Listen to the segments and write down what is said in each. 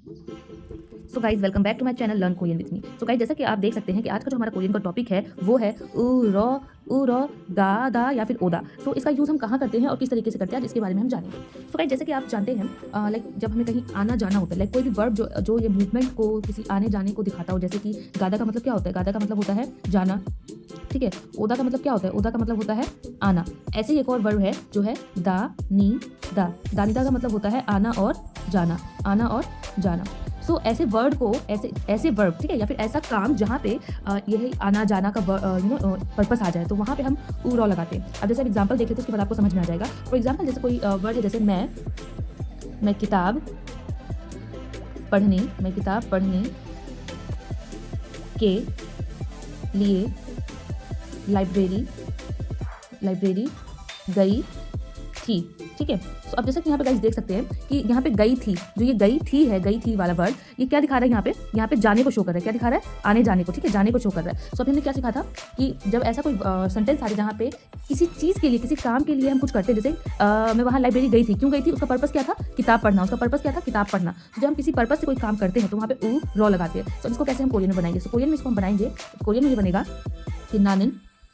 So guys welcome back to my channel learn Korean with me. So guys जैसा कि आप देख सकते हैं कि आज का जो हमारा कोरियन का टॉपिक है वो है उ रो गा दा या फिर ओदा। सो इसका यूज़ हम कहाँ करते हैं और किस तरीके से करते हैं आज इसके बारे में हम जानेंगे। सो गाइज जैसे कि आप जानते हैं लाइक जब हमें कहीं आना जाना होता है, लाइक कोई भी वर्ब जो ये मूवमेंट को किसी आने जाने को दिखाता हो, जैसे कि गादा का मतलब क्या होता है? गादा का मतलब होता है जाना, ठीक है। ओदा का मतलब क्या होता है? ओदा का मतलब होता है आना। ऐसे ही एक और वर्ब है जो है दा नी दा। दानिदा का मतलब होता है आना और जाना, आना और जाना। सो ऐसे वर्ड को ऐसे वर्ब, ठीक है, या फिर ऐसा काम जहाँ पे यही आना जाना का पर्पस आ जाए तो वहाँ पे हम ऊ रॉ लगाते हैं। अब जैसे आप एग्जांपल देखें तो उसके बाद आपको समझ में आ जाएगा। फॉर एग्जांपल जैसे कोई वर्ड है, जैसे मैं किताब पढ़ने के लिए लाइब्रेरी गई थी, ठीक है। तो अब जैसा कि यहाँ पे गाइस देख सकते हैं कि यहाँ पे गई थी, जो ये गई थी वाला वर्ड, ये क्या दिखा रहा है? यहाँ पे जाने को शो कर रहा है। क्या दिखा रहा है? आने जाने को, ठीक है, जाने को शो कर रहा है। सो अभी हमने क्या सीखा था कि जब ऐसा कोई सेंटेंस आ जाए जहाँ पे किसी चीज़ के लिए, किसी काम के लिए हम कुछ करते हैं, जैसे मैं वहाँ लाइब्रेरी गई थी, क्यों गई थी? उसका पर्पस क्या था? किताब पढ़ना। उसका पर्पस क्या था? किताब पढ़ना। तो जब हम किसी पर्पस से कोई काम करते हैं तो वहाँ पे ऊ रॉ लगाते हैं। तो इसको कैसे हम कोरियन में बनाएंगे? तो कोरियन में इसको हम बनाएंगे, कोरियन में ये बनेगा कि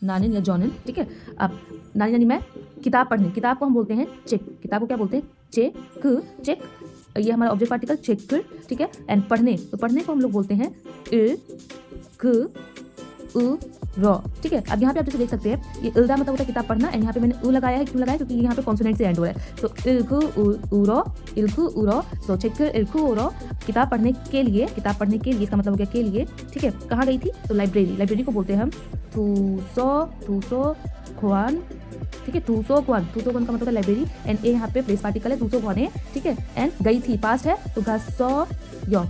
नानिन या जॉनिन, ठीक है। अब नानी यानी मैं किताब पढ़ने, किताब को हम बोलते हैं चेक। किताब को क्या बोलते हैं? चेक। ये हमारा ऑब्जेक्ट पार्टिकल चेक, ठीक है। एंड पढ़ने, तो पढ़ने को हम लोग बोलते हैं उ रॉ, ठीक है। अब यहाँ पे आप जैसे देख सकते हैं ये इल्दा मतलब होता है किताब पढ़ना, एंड यहाँ पे मैंने उ लगाया है। क्यों लगाया? क्योंकि यहाँ पे कॉन्सोनेंट से एंड हो रहा है। तो इल्कु उ रॉ, सो चेक इल्कु उ रॉ, किताब पढ़ने के लिए, इसका मतलब हो गया के लिए, ठीक है। कहाँ गई थी? तो लाइब्रेरी को बोलते हैं हम टूसो ख्वान, ठीक है। टूसो ख्वान का मतलब है लाइब्रेरी, एंड ए यहाँ पे प्लेस पार्टिकल है, टूसो ख्वान है, ठीक है। एंड गई थी पास्ट है तो घासो यो।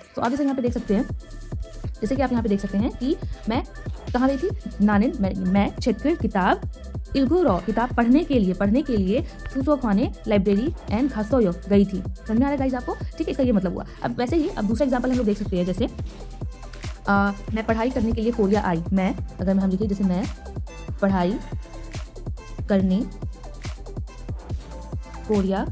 तो आप जैसे यहाँ पे देख सकते हैं, जैसे कि आप यहाँ पे देख सकते हैं कि मैं कहाँ गई थी? नानिन मैं छेक्कर किताब इल्गू रॉ, किताब पढ़ने के लिए टूसो ख्वाने लाइब्रेरी एंड घासोयो गई थी। समझ में आ रहा है गाइस आपको? ठीक है, इसका ये मतलब हुआ। अब वैसे ही अब दूसरा एग्जाम्पल हम लोग देख सकते हैं, जैसे मैं पढ़ाई करने के लिए कोरिया आई। मैं, अगर हम लिखें जैसे मैं पढ़ाई करने कोरिया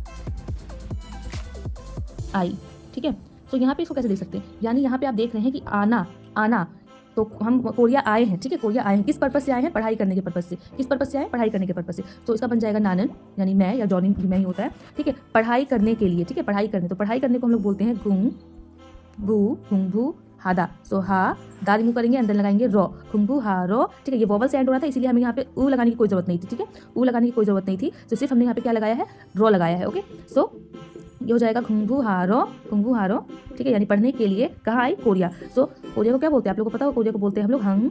आई, ठीक है। तो यहाँ पे इसको कैसे देख सकते हैं? यानी यहाँ पे आप देख रहे हैं कि आना, तो हम कोरिया आए हैं, ठीक है। कोरिया आए हैं, किस पर्पस से आए हैं? पढ़ाई करने के पर्पस से। किस पर्पस से आए? पढ़ाई करने के पर्पस से। तो इसका बन जाएगा नानन, यानी मैं या जॉनिन भी मैं ही होता है, ठीक है। पढ़ाई करने के लिए, ठीक है, पढ़ाई करने, तो पढ़ाई करने को हम लोग बोलते हैं गुंग हादा। सो हा दा रिमूव करेंगे, अंदर लगाएंगे रॉ, खुंगू हा रॉ, ठीक है। ये वॉवल से एंड हो रहा था, इसीलिए हमें यहाँ पे ऊ लगाने की कोई जरूरत नहीं थी, ठीक है। ऊ लगाने की कोई जरूरत नहीं थी, तो सिर्फ हमने यहाँ पे क्या लगाया है? रॉ लगाया है, ओके। सो ये हो जाएगा खुंगू हारो, ठीक है। यानी पढ़ने के लिए कहाँ आई? कोरिया। सो कोरिया को क्या बोलते हैं? आप लोगों को पता हो? कोरिया को बोलते हैं हम लोग हंग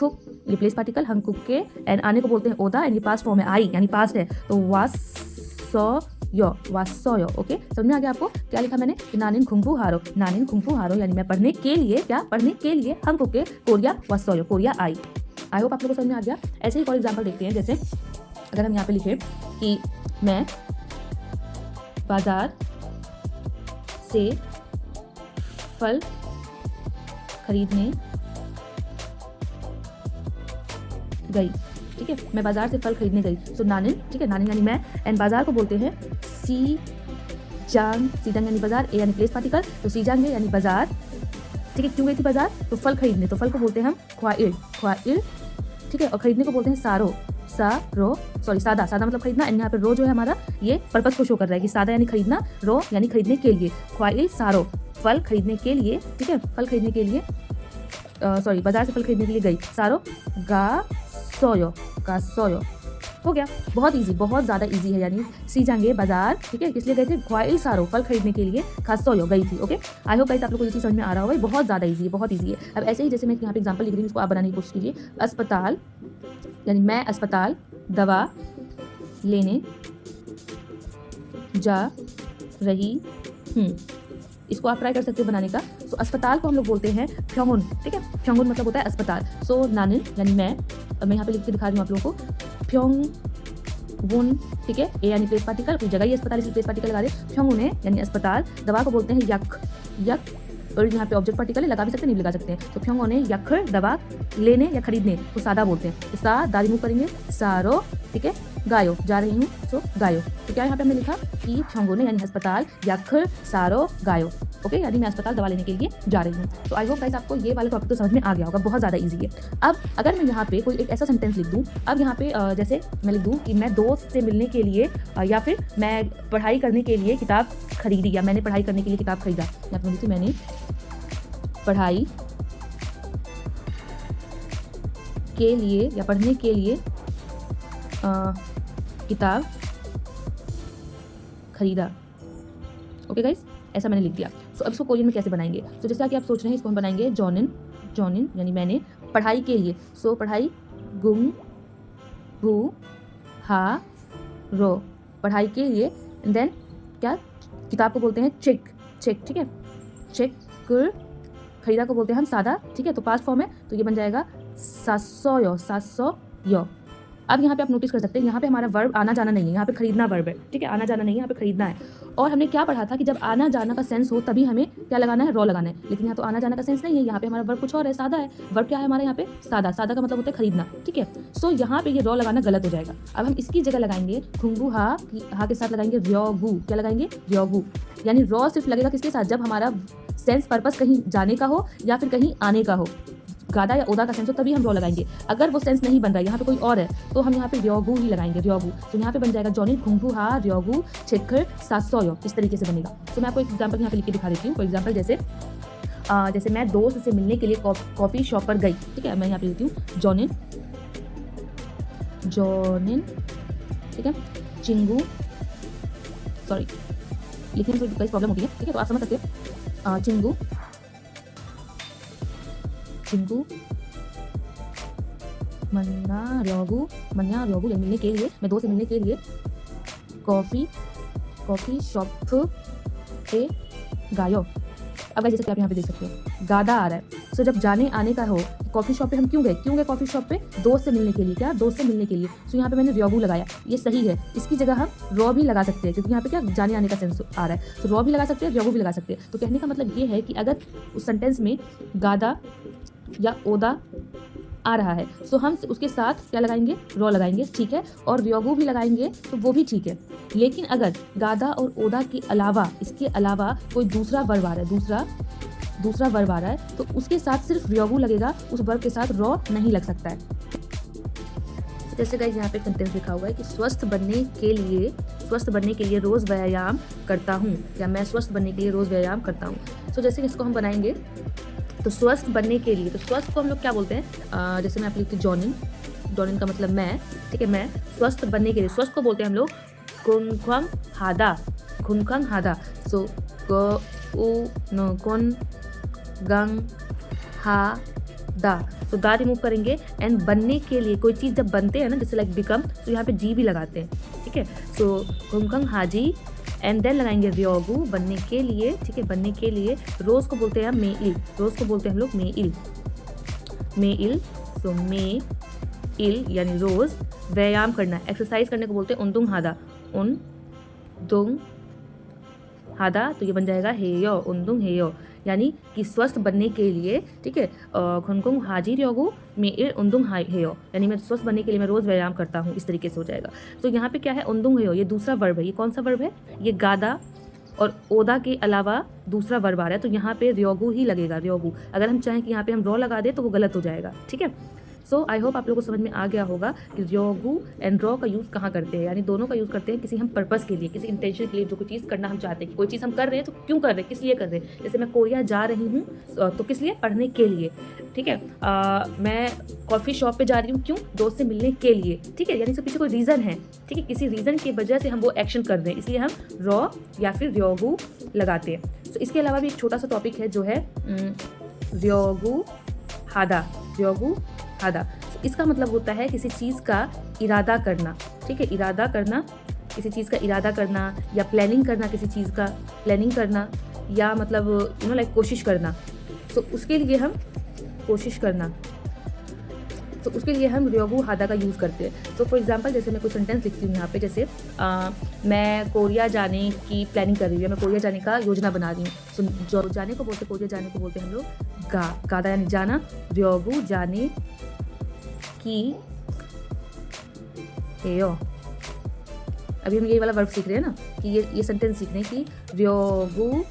कुक, ये प्लेस पार्टिकल हंग कुक के, एंड आने को बोलते हैं ओदा, एंड ये पास्ट फॉर्म है, आई यानी पास्ट है, तो वासो यो, ओके। समझ में आ गया आपको? क्या लिखा मैंने? नानिन खुंगू हारो, यानी मैं पढ़ने के लिए, क्या पढ़ने के लिए हम कुक के कोरिया वासो यो, कोरिया आई होप आप लोगों को समझ में आ गया। ऐसे ही फॉर एग्जाम्पल देखते हैं, जैसे अगर हम यहाँ पे लिखे कि मैं बाजार से फल खरीदने गई, ठीक है। मैं बाजार से फल खरीदने गई, सो नानिन, ठीक है, नानिन यानी मैं, एंड बाजार को बोलते हैं सीजांग यानी बाजार, ए यानी प्लेस पार्टिकल, तो सीजांग यानी बाजार, ठीक है। क्यों गई थी बाजार? तो फल खरीदने, तो फल को बोलते हैं हम ख्वाइल, ठीक है। और खरीदने को बोलते हैं सादा मतलब खरीदना, एंड यहाँ पे रो जो है हमारा ये पर्पस को शो कर रहा है कि सादा यानी खरीदना, रो यानी खरीदने के लिए, ख्वाइल सारो, फल खरीदने के लिए, ठीक है। फल खरीदने के लिए बाजार से फल खरीदने के लिए गई, सारो गा सोयो हो गया। बहुत इजी, बहुत ज़्यादा इजी है, यानी सी जाएंगे बाजार, ठीक है, किस लिए गए थे? ख्वाइल सारो, फल खरीदने के लिए खासोयो गई थी, ओके। आई होप गाइस आप लोग को ये चीज़ समझ में आ रहा होगा। बहुत ज़्यादा इजी है, बहुत इजी है। अब ऐसे ही जैसे मैं यहाँ पे एग्जांपल लिख रही हूँ, इसको आप बनाने की कोशिश कीजिए। अस्पताल, यानी मैं अस्पताल दवा लेने जा रही हूँ, इसको आप ट्राई कर सकते हो बनाने का। सो अस्पताल को हम लोग बोलते हैं फ्योंगुन, ठीक है। फ्योंगुन मतलब होता है अस्पताल। सो नानिन यानी मैं यहाँ पे लिख के दिखा रही हूँ आप लोगों को, फ्योंगुन, ठीक है। ए यानी प्लेस पार्टिकल, कोई जगह ही अस्पताल इसलिए प्लेस पार्टिकल लगा दे, फ्योंगुन है यानी अस्पताल, दवा को बोलते हैं यक, और यहाँ पे ऑब्जेक्ट पार्टिकल है, लगा भी सकते हैं, नहीं भी लगा सकते हैं। तो फ्योंगुन है यक, दवा लेने या खरीदने को सादा बोलते हैं, सा दा रिमूव करेंगे, सारो, ठीक है। गायो, जा रही हूँ सो गायो। तो क्या यहाँ पे हमने लिखा कि छंगोने यानी अस्पताल, याखर सारो गायो। ओके, यानी मैं अस्पताल दवा लेने के लिए जा रही हूँ। तो आई होप गाइस आपको ये वाला टॉपिक तो समझ में आ गया होगा, बहुत ज़्यादा ईजी है। अब अगर मैं यहाँ पे कोई एक ऐसा सेंटेंस लिख दूँ, अब यहाँ पे जैसे मैं लिख दूँ कि मैं दोस्त से मिलने के लिए या फिर मैं पढ़ाई करने के लिए किताब खरीदी, या मैंने पढ़ाई करने के लिए किताब खरीदा, या फिर लिखती मैंने पढ़ाई के लिए या पढ़ने के लिए किताब खरीदा। ओके गाइस, ऐसा मैंने लिख दिया। सो अब इसको कोरियन में कैसे बनाएंगे? सो जैसा कि आप सोच रहे हैं, इसको हम बनाएंगे जॉनिन, जॉनिन यानी मैंने पढ़ाई के लिए। सो पढ़ाई गुंग भू हा रो, पढ़ाई के लिए। एंड देन क्या, किताब को बोलते हैं चेक, चेक, ठीक है, चेक। खरीदा को बोलते हैं हम सादा, ठीक है। तो पास्ट फॉर्म है तो ये बन जाएगा 700 700 यो। अब यहाँ पे आप नोटिस कर सकते हैं, यहाँ पे हमारा वर्ब आना जाना नहीं है, यहाँ पे खरीदना वर्ब है, ठीक है। आना जाना नहीं है, यहाँ पे खरीदना है। और हमने क्या पढ़ा था कि जब आना जाना का सेंस हो तभी हमें क्या लगाना है, रॉ लगाना है। लेकिन यहाँ तो आना जाना का सेंस नहीं है, यहाँ पे हमारा वर्ब कुछ और है, सादा है। वर्ब क्या है हमारा यहाँ पे, सादा। सादा का मतलब होता है खरीदना, ठीक है। सो यहाँ पे ये रॉ लगाना गलत हो जाएगा। अब हम इसकी जगह लगाएंगे खुंगू हा, हा के साथ लगाएंगे रॉगू। क्या लगाएंगे, रॉगू। यानी रॉ सिर्फ लगेगा किसके साथ, जब हमारा सेंस पर्पस कहीं जाने का हो या फिर कहीं आने का हो, गादा या ओदा का सेंस हो, तभी हम रॉ लगाएंगे। अगर वो सेंस नहीं बन रहा है, यहाँ पे कोई और है, तो हम यहाँ पे रॉगू ही लगाएंगे, रॉगू। तो यहाँ पे बन जाएगा जॉनी खुंगू हा रॉगू छेकर 700 इस तरीके से बनेगा। तो मैं आपको एक एग्जांपल यहाँ पे लिख के दिखा देती हूँ। फॉर एग्जांपल जैसे मैं दोस्त से मिलने के लिए कॉफ़ी शॉप पर गई, ठीक है। मैं यहाँ पे लिखती हूँ जॉनिन, जॉनिन, ठीक है, चिंगू, सॉरी लिखने में थोड़ी प्रॉब्लम होती है, ठीक है। तो आप समझ सकते हो, चिंगू, चिंगू मन्ना रॉगू, मन्या रॉगू यानी मिलने के लिए, मैं दोस्त से मिलने के लिए कॉफ़ी शॉप पे गायो। अब जैसे कि आप यहाँ पे देख सकते हो गादा आ रहा है। सो जब जाने आने का हो, कॉफ़ी शॉप पे हम क्यों गए कॉफ़ी शॉप पे, दोस्त से मिलने के लिए। क्या, दोस्त से मिलने के लिए। सो यहाँ पे मैंने रॉगू लगाया, ये सही है। इसकी जगह हम रॉ भी लगा सकते हैं, क्योंकि यहाँ पे क्या जाने आने का सेंस आ रहा है। तो रॉ भी लगा सकते हैं, रॉगू भी लगा सकते हैं। तो कहने का मतलब ये है कि अगर उस सेंटेंस में गादा या ओदा आ रहा है, सो हम उसके साथ क्या लगाएंगे, रॉ लगाएंगे, ठीक है। और रॉगू भी लगाएंगे तो वो भी ठीक है। लेकिन अगर गादा और ओदा के अलावा, इसके अलावा कोई दूसरा वर्ब आ रहा है, दूसरा वर्ब आ रहा है, तो उसके साथ सिर्फ रॉगू लगेगा, उस वर्ब के साथ रॉ नहीं लग सकता है। जैसे गाइस यहाँ पे सेंटेंस लिखा हुआ है कि स्वस्थ बनने के लिए रोज़ व्यायाम करता हूँ, या मैं स्वस्थ बनने के लिए रोज़ व्यायाम करता हूँ। तो जैसे इसको हम बनाएंगे, तो स्वस्थ बनने के लिए, तो स्वस्थ को हम लोग क्या बोलते हैं, जैसे मैं आप लिखती हूँ जॉनिन, जॉनिन का मतलब मैं, ठीक है। मैं स्वस्थ बनने के लिए, स्वस्थ को बोलते हैं हम लोग खुनखंग हादा, खुनखंग हादा। सो कौन गंग हा दा, तो दा रिमूव करेंगे। एंड बनने के लिए, कोई चीज़ जब बनते हैं ना, जैसे लाइक बिकम, तो यहाँ पे जी भी लगाते हैं, ठीक है। सो खुनखंग हाजी, एंड देन लगाएंगे रॉगू, बनने के लिए, ठीक है, बनने के लिए। रोज़ को बोलते हैं हम मेइल, रोज़ को बोलते हैं हम लोग मेइल, मेइल। सो मेइल यानी रोज़। व्यायाम करना, एक्सरसाइज करने को बोलते हैं उनदुंग हादा, उनदुंग हादा। तो ये बन जाएगा हेयो, उनदुंग हेयो, यानी कि स्वस्थ बनने के लिए, ठीक है। खुनकुंग हाजी रहोगू मेइल उनदुंग हेयो, यानी मैं स्वस्थ बनने के लिए मैं रोज़ व्यायाम करता हूँ, इस तरीके से हो जाएगा। तो यहाँ पे क्या है, उनदुंग हेयो, ये दूसरा वर्ब है। ये कौन सा वर्ब है, ये गादा और ओदा के अलावा दूसरा वर्ब आ रहा है, तो यहाँ पे रॉगू ही लगेगा, रॉगू। अगर हम चाहें कि यहाँ पे हम रॉ लगा दें तो वो गलत हो जाएगा, ठीक है। सो आई होप आप लोगों को समझ में आ गया होगा कि रॉगू एंड रॉ का यूज़ कहाँ करते हैं, यानी दोनों का यूज़ करते हैं किसी हम पर्पस के लिए, किसी इंटेंशन के लिए। जो कोई चीज़ करना हम चाहते हैं, कि कोई चीज़ हम कर रहे हैं तो क्यों कर रहे हैं, किस लिए कर रहे हैं। जैसे मैं कोरिया जा रही हूँ तो किस लिए, पढ़ने के लिए, ठीक है। मैं कॉफ़ी शॉप पे जा रही हूँ, क्यों, दोस्त से मिलने के लिए, ठीक है। यानी इसके पीछे कोई रीज़न है, ठीक है, किसी रीज़न की वजह से हम वो एक्शन कर रहे हैं, इसलिए हम रॉ या फिर रॉगू लगाते हैं। तो इसके अलावा भी एक छोटा सा टॉपिक है जो है रॉगू हादा, रॉगू हादा। इसका मतलब होता है किसी चीज़ का इरादा करना, ठीक है, इरादा करना, किसी चीज़ का इरादा करना, या प्लानिंग करना, किसी चीज़ का प्लानिंग करना, या मतलब लाइक कोशिश करना। तो उसके लिए हम कोशिश करना, तो उसके लिए हम रॉगू हादा का यूज़ करते हैं। तो फॉर एग्जांपल जैसे मैं कोई सेंटेंस लिखती हूँ यहाँ पे, जैसे मैं कोरिया जाने की प्लानिंग कर रही हूँ, या मैं कोरिया जाने का योजना बना रही हूँ। तो जो जाने को बोलते, कोरिया जाने को बोलते हैं हम लोग गादा, यानी जाना। रॉगू जाने की हेयो, अभी हम यही वाला वर्ब सीख रहे हैं ना कि ये सेंटेंस सीख रहे हैं कि 려고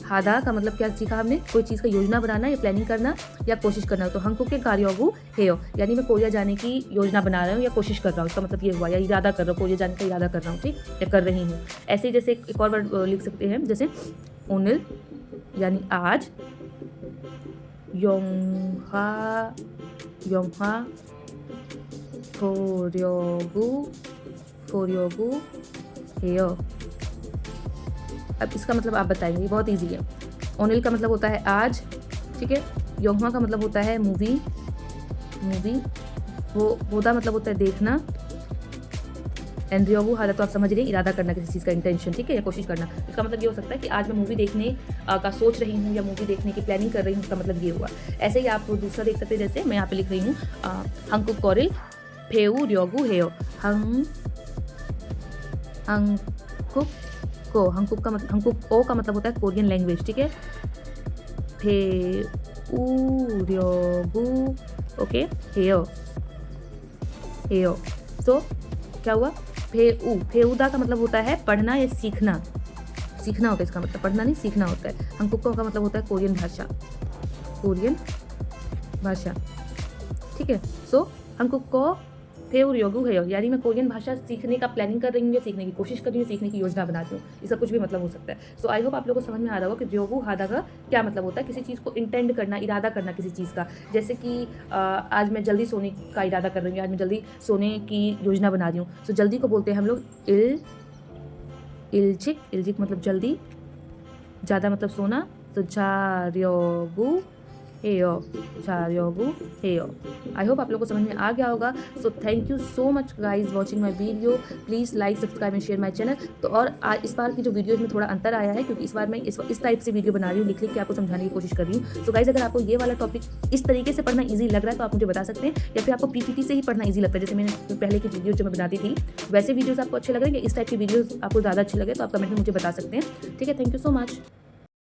하다 का मतलब क्या सीखा हमने, कोई चीज़ का योजना बनाना या प्लानिंग करना या कोशिश करना। तो 한국에 가려고 해요 यानी मैं कोरिया जाने की योजना बना रहा हूँ या कोशिश कर रहा हूँ, इसका मतलब ये हुआ, या इरादा कर रहा हूँ, कोरिया जाने का इरादा कर रहा हूँ, ठीक, या कर रही हूँ। ऐसे ही जैसे एक और वर्ड लिख सकते हैं, जैसे 오늘 यानी आज, 영화 보려고 해요। अब इसका मतलब आप बताएंगे, ये बहुत इजी है। ओनिल का मतलब होता है आज, ठीक है। योंगमा का मतलब होता है मूवी, वो बोदा मतलब होता है देखना, एंड रियोगु हादा तो आप समझ रहे हैं, इरादा करना किसी चीज़ का, इंटेंशन, ठीक है, या कोशिश करना। इसका मतलब ये हो सकता है कि आज मैं मूवी देखने का सोच रही हूँ या मूवी देखने की प्लानिंग कर रही हूँ, इसका मतलब ये हुआ। ऐसे ही आप दूसरा देख सकते हैं, जैसे मैं यहाँ पे लिख रही हूँ 한국 거를 배우려고 해요। 한국어 का मतलब होता है कोरियन लैंग्वेज, ठीक है। 배우려고 ओके 해요। सो क्या हुआ, फेउदा का मतलब होता है पढ़ना या सीखना होता है, इसका मतलब पढ़ना नहीं सीखना होता है। 한국어 का मतलब होता है कोरियन भाषा, ठीक है। सो 한국어 배우려고 해요 यानी मैं कोरियन भाषा सीखने का प्लानिंग कर रही हूँ या सीखने की कोशिश कर रही हूँ, सीखने की योजना बनाती हूँ। इसका कुछ भी मतलब हो सकता है। सो आई होप आप लोगों को समझ में आ रहा होगा कि 려고 하다 का क्या मतलब होता है, किसी चीज़ को इंटेंड करना, इरादा करना किसी चीज़ का। जैसे कि आज मैं जल्दी सोने का इरादा कर रही हूँ, आज मैं जल्दी सोने की योजना बना रही हूँ। सो जल्दी को बोलते हैं हम लोग इल्जिक मतलब जल्दी, ज़्यादा मतलब सोना, तो 자려고 해요। आई होप आप लोगों को समझ में आ गया होगा। So thank you so much guys watching my video. Please like, subscribe and share my channel. तो और इस बार की जो वीडियोज़ में थोड़ा अंतर आया है, क्योंकि इस बार मैं इस टाइप से वीडियो बना रही हूँ, लिख के आपको समझाने की कोशिश कर रही हूँ। सो गाइज अगर आपको ये वाला टॉपिक इस तरीके से पढ़ना ईजी लग रहा है तो आप मुझे बता सकते हैं, या फिर आपको पीपीटी से ही पढ़ना ईजी लगता है, जैसे मैंने पहले की वीडियो जो मैं बनाती थी वैसे वीडियोज़ आपको अच्छे लग रहे हैं, या इस टाइप की वीडियोज़ आपको ज़्यादा अच्छे लगे तो आप कमेंट में मुझे बता सकते हैं, ठीक है। Thank you so much.